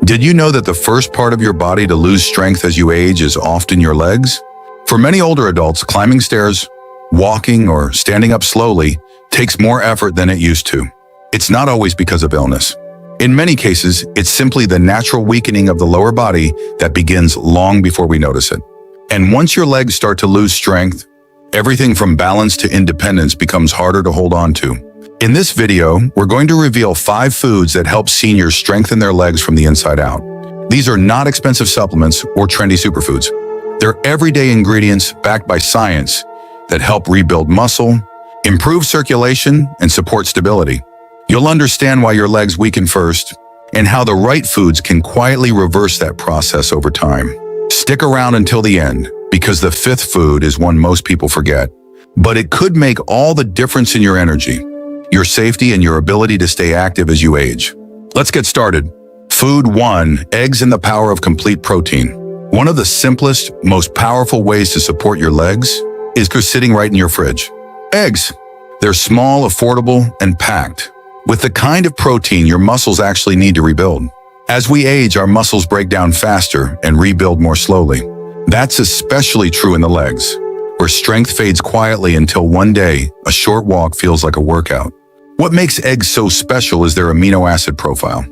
Did you know that the first part of your body to lose strength as you age is often your legs? For many older adults, climbing stairs, walking, or standing up slowly takes more effort than it used to. It's not always because of illness. In many cases, it's simply the natural weakening of the lower body that begins long before we notice it. And once your legs start to lose strength, everything from balance to independence becomes harder to hold on to. In this video, we're going to reveal 5 foods that help seniors strengthen their legs from the inside out. These are not expensive supplements or trendy superfoods. They're everyday ingredients backed by science that help rebuild muscle, improve circulation, and support stability. You'll understand why your legs weaken first and how the right foods can quietly reverse that process over time. Stick around until the end, because the 5th food is one most people forget, but it could make all the difference in your energy, your safety, and your ability to stay active as you age. Let's get started. Food 1, eggs and the power of complete protein. One of the simplest, most powerful ways to support your legs is sitting right in your fridge. Eggs. They're small, affordable, and packed with the kind of protein your muscles actually need to rebuild. As we age, our muscles break down faster and rebuild more slowly. That's especially true in the legs, where strength fades quietly until one day, a short walk feels like a workout. What makes eggs so special is their amino acid profile.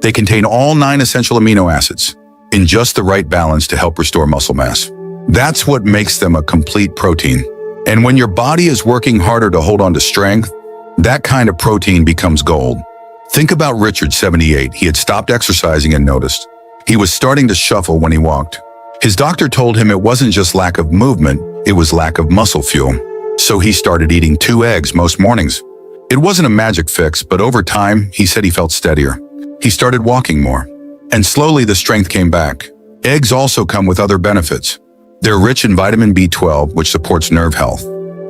They contain all 9 essential amino acids in just the right balance to help restore muscle mass. That's what makes them a complete protein. And when your body is working harder to hold on to strength, that kind of protein becomes gold. Think about Richard, 78. He had stopped exercising and noticed he was starting to shuffle when he walked. His doctor told him it wasn't just lack of movement, it was lack of muscle fuel. So he started eating 2 eggs most mornings. It wasn't a magic fix, but over time, he said he felt steadier. He started walking more, and slowly the strength came back. Eggs also come with other benefits. They're rich in vitamin B12, which supports nerve health.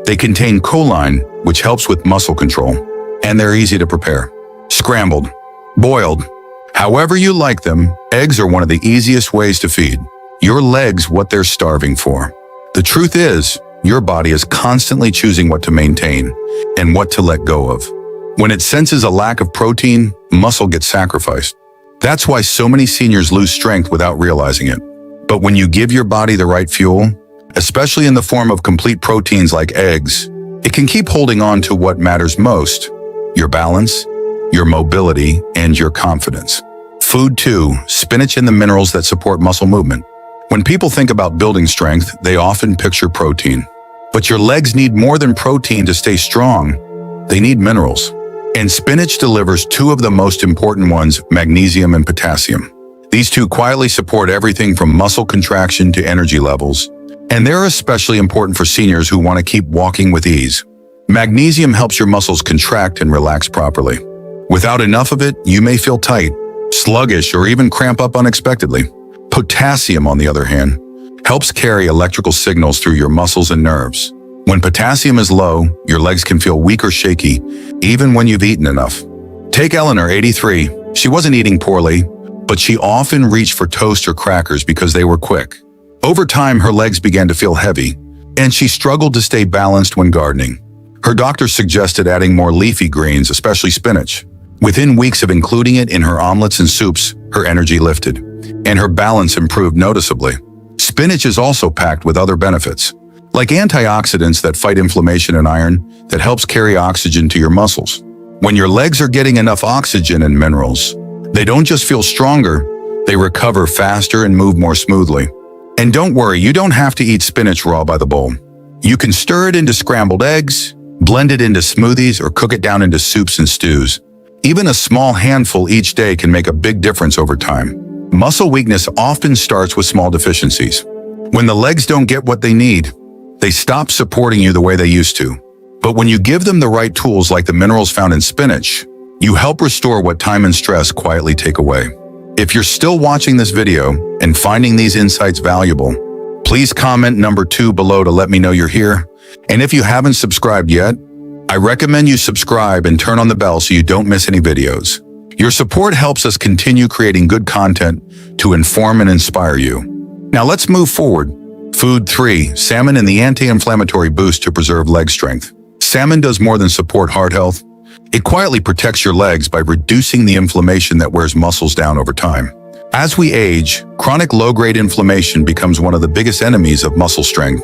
They contain choline, which helps with muscle control, and they're easy to prepare. Scrambled, boiled, however you like them, eggs are one of the easiest ways to feed your legs what they're starving for. The truth is, your body is constantly choosing what to maintain and what to let go of. When it senses a lack of protein, muscle gets sacrificed. That's why so many seniors lose strength without realizing it. But when you give your body the right fuel, especially in the form of complete proteins like eggs, it can keep holding on to what matters most: your balance, your mobility, and your confidence. Food 2, spinach and the minerals that support muscle movement. When people think about building strength, they often picture protein. But your legs need more than protein to stay strong. They need minerals. And spinach delivers 2 of the most important ones, magnesium and potassium. These 2 quietly support everything from muscle contraction to energy levels. And they're especially important for seniors who want to keep walking with ease. Magnesium helps your muscles contract and relax properly. Without enough of it, you may feel tight, sluggish, or even cramp up unexpectedly. Potassium, on the other hand, helps carry electrical signals through your muscles and nerves. When potassium is low, your legs can feel weak or shaky, even when you've eaten enough. Take Eleanor, 83. She wasn't eating poorly, but she often reached for toast or crackers because they were quick. Over time, her legs began to feel heavy, and she struggled to stay balanced when gardening. Her doctor suggested adding more leafy greens, especially spinach. Within weeks of including it in her omelets and soups, her energy lifted, and her balance improved noticeably. Spinach is also packed with other benefits, like antioxidants that fight inflammation and iron that helps carry oxygen to your muscles. When your legs are getting enough oxygen and minerals, they don't just feel stronger, they recover faster and move more smoothly. And don't worry, you don't have to eat spinach raw by the bowl. You can stir it into scrambled eggs, blend it into smoothies, or cook it down into soups and stews. Even a small handful each day can make a big difference over time. Muscle weakness often starts with small deficiencies. When the legs don't get what they need, they stop supporting you the way they used to. But when you give them the right tools like the minerals found in spinach, you help restore what time and stress quietly take away. If you're still watching this video and finding these insights valuable, please comment number 2 below to let me know you're here. And if you haven't subscribed yet, I recommend you subscribe and turn on the bell so you don't miss any videos. Your support helps us continue creating good content to inform and inspire you. Now let's move forward. Food 3, salmon and the anti-inflammatory boost to preserve leg strength. Salmon does more than support heart health. It quietly protects your legs by reducing the inflammation that wears muscles down over time. As we age, chronic low-grade inflammation becomes one of the biggest enemies of muscle strength,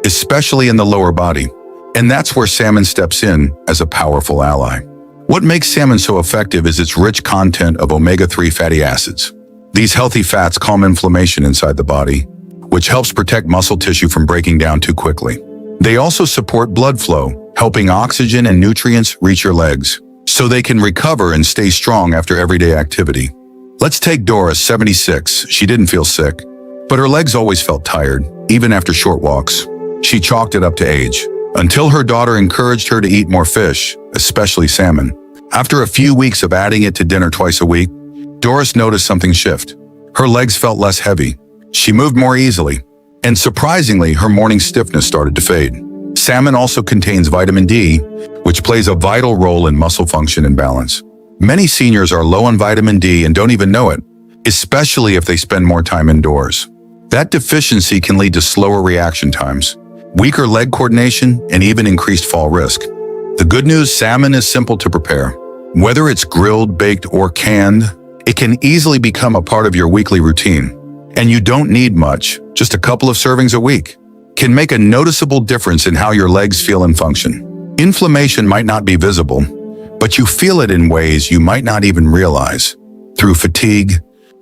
especially in the lower body. And that's where salmon steps in as a powerful ally. What makes salmon so effective is its rich content of omega-3 fatty acids. These healthy fats calm inflammation inside the body, which helps protect muscle tissue from breaking down too quickly. They also support blood flow, helping oxygen and nutrients reach your legs, so they can recover and stay strong after everyday activity. Let's take Doris, 76. She didn't feel sick, but her legs always felt tired, even after short walks. She chalked it up to age, until her daughter encouraged her to eat more fish, especially salmon. After a few weeks of adding it to dinner twice a week, Doris noticed something shift. Her legs felt less heavy. She moved more easily, and surprisingly, her morning stiffness started to fade. Salmon also contains vitamin D, which plays a vital role in muscle function and balance. Many seniors are low on vitamin D and don't even know it, especially if they spend more time indoors. That deficiency can lead to slower reaction times, weaker leg coordination, and even increased fall risk. The good news, salmon is simple to prepare. Whether it's grilled, baked, or canned, it can easily become a part of your weekly routine. And you don't need much, just a couple of servings a week can make a noticeable difference in how your legs feel and function. Inflammation might not be visible, but you feel it in ways you might not even realize, through fatigue,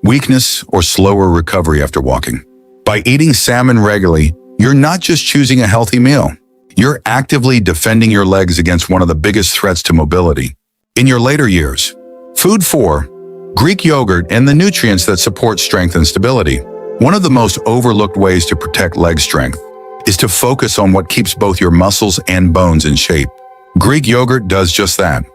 weakness, or slower recovery after walking. By eating salmon regularly, you're not just choosing a healthy meal. You're actively defending your legs against one of the biggest threats to mobility in your later years. Food 4. Greek yogurt and the nutrients that support strength and stability. One of the most overlooked ways to protect leg strength is to focus on what keeps both your muscles and bones in shape. Greek yogurt does just that.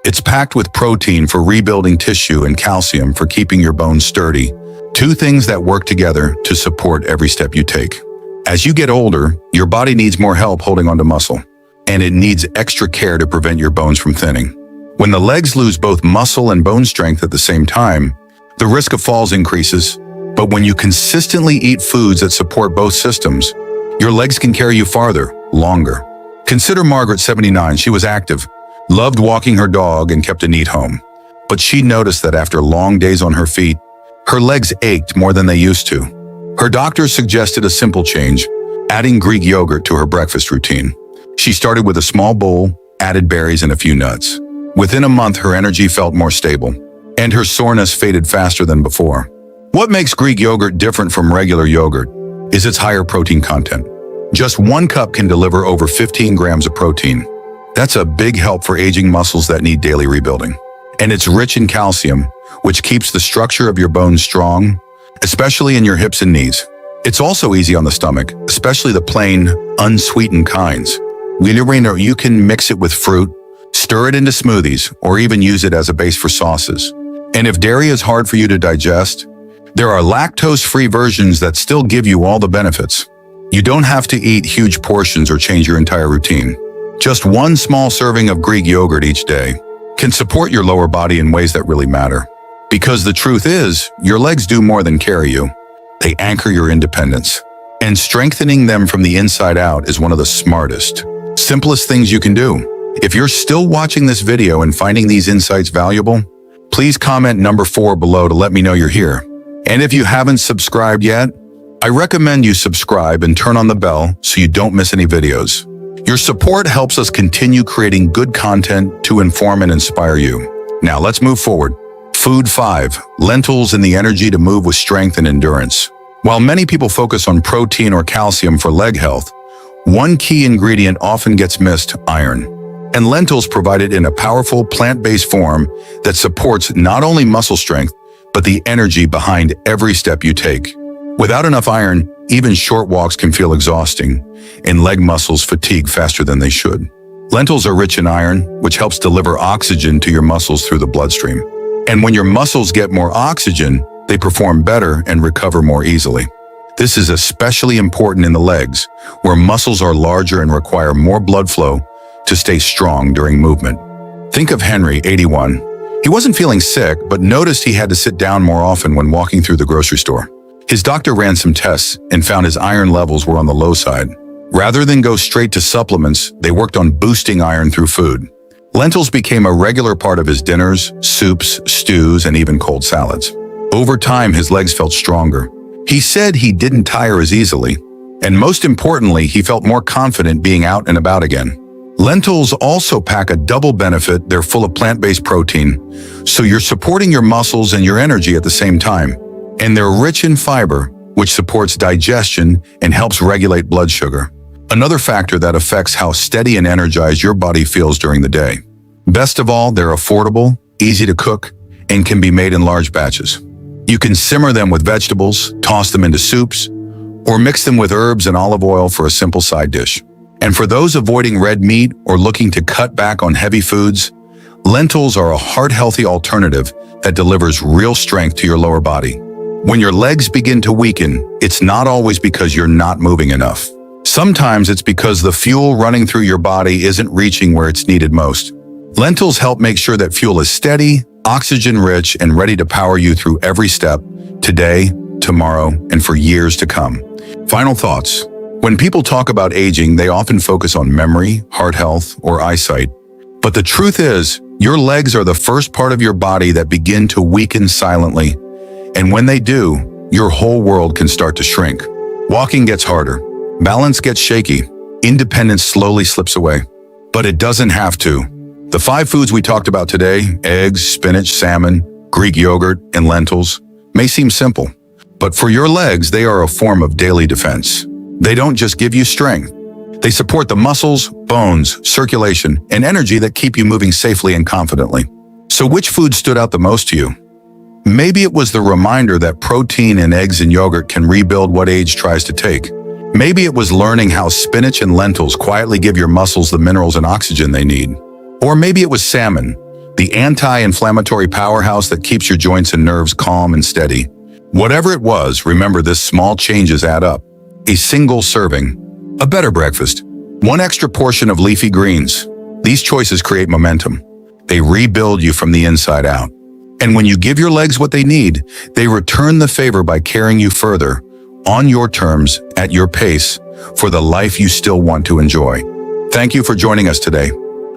It's packed with protein for rebuilding tissue and calcium for keeping your bones sturdy, two things that work together to support every step you take. As you get older, your body needs more help holding onto muscle, and it needs extra care to prevent your bones from thinning. When the legs lose both muscle and bone strength at the same time, the risk of falls increases. But when you consistently eat foods that support both systems, your legs can carry you farther, longer. Consider Margaret, 79. She was active, loved walking her dog, and kept a neat home. But she noticed that after long days on her feet, her legs ached more than they used to. Her doctor suggested a simple change, adding Greek yogurt to her breakfast routine. She started with a small bowl, added berries and a few nuts. Within a month, her energy felt more stable, and her soreness faded faster than before. What makes Greek yogurt different from regular yogurt is its higher protein content. Just 1 cup can deliver over 15 grams of protein. That's a big help for aging muscles that need daily rebuilding. And it's rich in calcium, which keeps the structure of your bones strong, especially in your hips and knees. It's also easy on the stomach, especially the plain, unsweetened kinds. You can mix it with fruit, stir it into smoothies, or even use it as a base for sauces. And if dairy is hard for you to digest, there are lactose-free versions that still give you all the benefits. You don't have to eat huge portions or change your entire routine. Just 1 small serving of Greek yogurt each day can support your lower body in ways that really matter. Because the truth is, your legs do more than carry you. They anchor your independence. And strengthening them from the inside out is one of the smartest, simplest things you can do. If you're still watching this video and finding these insights valuable, please comment number 4 below to let me know you're here. And if you haven't subscribed yet, I recommend you subscribe and turn on the bell so you don't miss any videos. Your support helps us continue creating good content to inform and inspire you. Now let's move forward. Food 5. Lentils and the energy to move with strength and endurance. While many people focus on protein or calcium for leg health, one key ingredient often gets missed: iron. And lentils provide it in a powerful plant-based form that supports not only muscle strength, but the energy behind every step you take. Without enough iron, even short walks can feel exhausting, and leg muscles fatigue faster than they should. Lentils are rich in iron, which helps deliver oxygen to your muscles through the bloodstream. And when your muscles get more oxygen, they perform better and recover more easily. This is especially important in the legs, where muscles are larger and require more blood flow to stay strong during movement. Think of Henry, 81. He wasn't feeling sick, but noticed he had to sit down more often when walking through the grocery store. His doctor ran some tests and found his iron levels were on the low side. Rather than go straight to supplements, they worked on boosting iron through food. Lentils became a regular part of his dinners, soups, stews, and even cold salads. Over time, his legs felt stronger. He said he didn't tire as easily. And most importantly, he felt more confident being out and about again. Lentils also pack a double benefit. They're full of plant-based protein, so you're supporting your muscles and your energy at the same time. And they're rich in fiber, which supports digestion and helps regulate blood sugar. Another factor that affects how steady and energized your body feels during the day. Best of all, they're affordable, easy to cook, and can be made in large batches. You can simmer them with vegetables, toss them into soups, or mix them with herbs and olive oil for a simple side dish. And for those avoiding red meat or looking to cut back on heavy foods, lentils are a heart-healthy alternative that delivers real strength to your lower body. When your legs begin to weaken, it's not always because you're not moving enough. Sometimes it's because the fuel running through your body isn't reaching where it's needed most. Lentils help make sure that fuel is steady, oxygen-rich, and ready to power you through every step, today, tomorrow, and for years to come. Final thoughts. When people talk about aging, they often focus on memory, heart health, or eyesight. But the truth is, your legs are the first part of your body that begin to weaken silently. And when they do, your whole world can start to shrink. Walking gets harder. Balance gets shaky. Independence slowly slips away. But it doesn't have to. The 5 foods we talked about today, eggs, spinach, salmon, Greek yogurt, and lentils, may seem simple. But for your legs, they are a form of daily defense. They don't just give you strength. They support the muscles, bones, circulation, and energy that keep you moving safely and confidently. So which food stood out the most to you? Maybe it was the reminder that protein in eggs and yogurt can rebuild what age tries to take. Maybe it was learning how spinach and lentils quietly give your muscles the minerals and oxygen they need. Or maybe it was salmon, the anti-inflammatory powerhouse that keeps your joints and nerves calm and steady. Whatever it was, remember this: small changes add up. A single serving, a better breakfast, 1 extra portion of leafy greens. These choices create momentum. They rebuild you from the inside out. And when you give your legs what they need, they return the favor by carrying you further, on your terms, at your pace, for the life you still want to enjoy. Thank you for joining us today.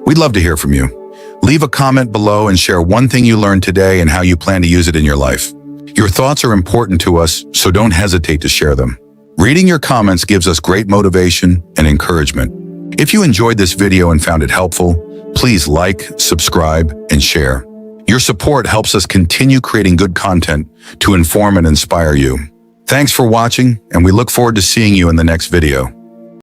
We'd love to hear from you. Leave a comment below and share one thing you learned today and how you plan to use it in your life. Your thoughts are important to us, so don't hesitate to share them. Reading your comments gives us great motivation and encouragement. If you enjoyed this video and found it helpful, please like, subscribe, and share. Your support helps us continue creating good content to inform and inspire you. Thanks for watching, and we look forward to seeing you in the next video.